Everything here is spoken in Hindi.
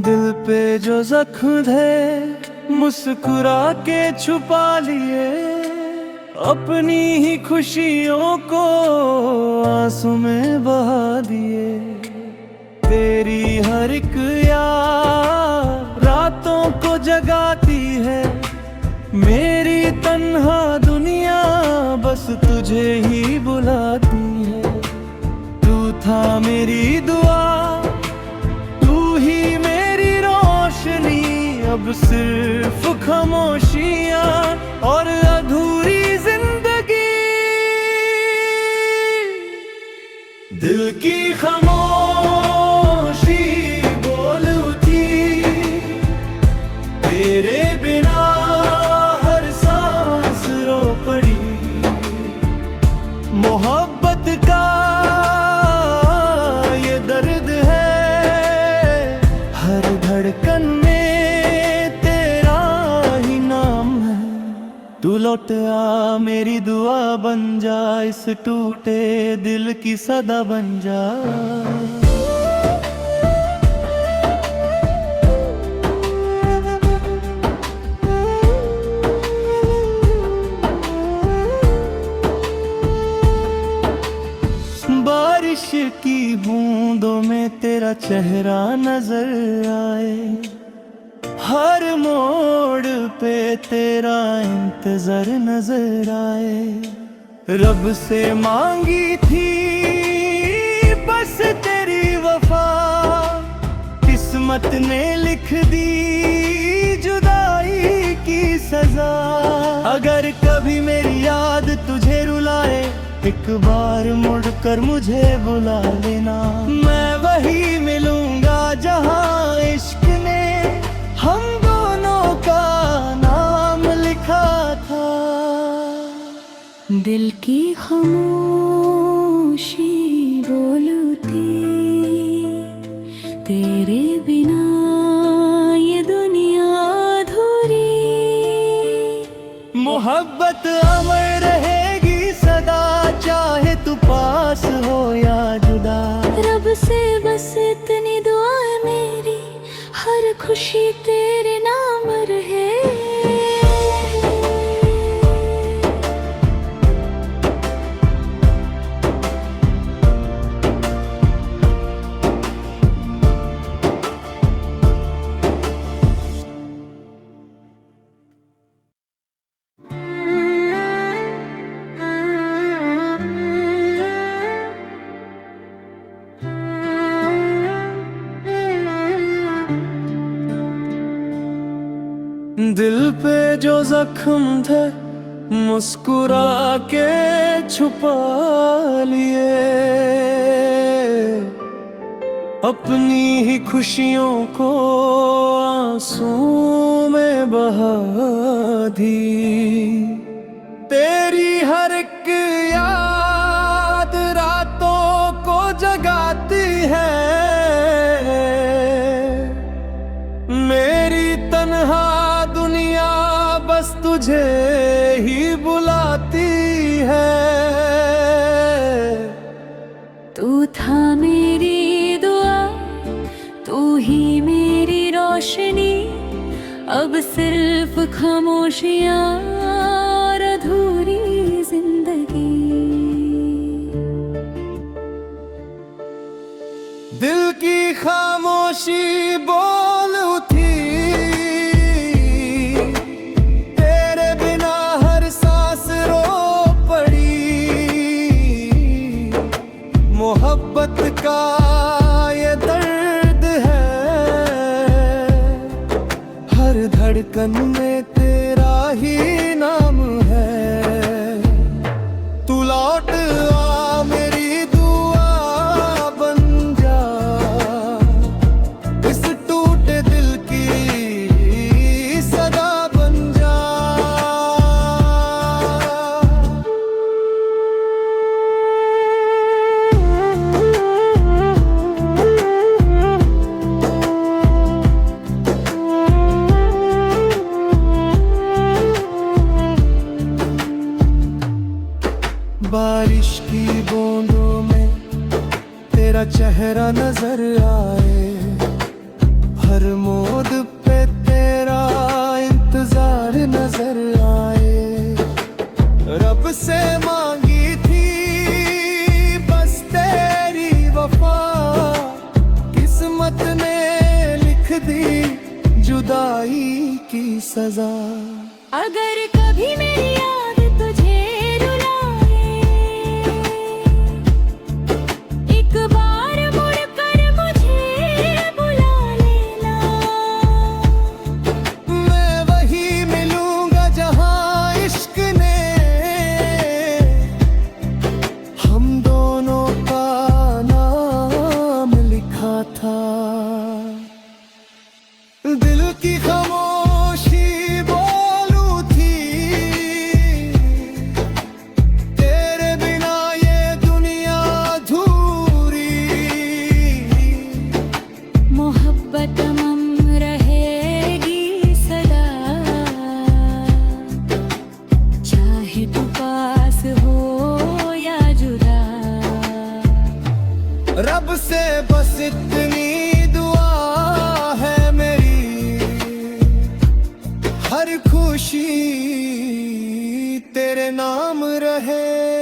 दिल पे जो जख्म थे मुस्कुरा के छुपा लिए, अपनी ही खुशियों को आंसू में बहा दिए। तेरी हर एक याद रातों को जगाती है, मेरी तन्हा दुनिया बस तुझे ही बुलाती है। तू था मेरी दुआ, तू ही मेरी रोशनी, अब सिर्फ खामोशियां और अधूरी जिंदगी। दिल की खामोशी बोल उठी, तेरे बिना हर सांस रो पड़ी। मोहब्बत का ये दर्द है, हर धड़कन में तेरा ही नाम है। तू लौट आ मेरी दुआ बन जा, इस टूटे दिल की सदा बन जा। बारिश की बूंदों में तेरा चेहरा नजर आए, हर मोड़ पे तेरा इंतजार नजर आए। रब से मांगी थी बस तेरी वफा, किस्मत ने लिख दी जुदाई की सजा। अगर कभी मेरी याद तुझे रुलाए, एक बार मुड़कर मुझे बुला लेना। मैं वही मिलूंगा जहां इश्क ने हम दोनों का नाम लिखा था। दिल की खामोशी बोल उठी, तेरे बिना ये दुनिया अधूरी। मोहब्बत अमर रहेगी सदा, चाहे तू पास हो या जुदा। रब से बस इतनी दुआ है मेरी, हर खुशी तेरे नाम रहे। दिल पे जो जख्म थे मुस्कुरा के छुपा लिए, अपनी ही खुशियों को आंसू में बहा दी। तेरी हर एक याद रातों को जगाती है, मेरी तन्हा दुनिया बस तुझे ही बुलाती है। तू था मेरी दुआ, तू ही मेरी रोशनी, अब सिर्फ खामोशियां और अधूरी जिंदगी। दिल की खामोशी बोल उठी, तेरे बिना हर सांस रो पड़ी। मोहब्बत का ये दर्द है, हर धड़कन में तेरा ही नाम है। तू लौट आ मेरी दुआ बन जा, इस टूटे दिल की सदा बन जा। हर मोड़ पे तेरा इंतजार नजर आए। रब से मांगी थी बस तेरी वफा, किस्मत ने लिख दी जुदाई की सजा। अगर कभी मेरी याद तुझे रुलाए, एक बार मुड़ कर मुझे बुला लेना। मैं वही मिलूंगा जहां इश्क ने हम दोनों का नाम लिखा था। दिल की खामोशी बोलू थी, तेरे बिना ये दुनिया अधूरी। मोहब्बत मम रहेगी सदा, चाहे तू पास हो या जुदा। रब से बस इतनी दुआ है मेरी, हर खुशी तेरे नाम रहे।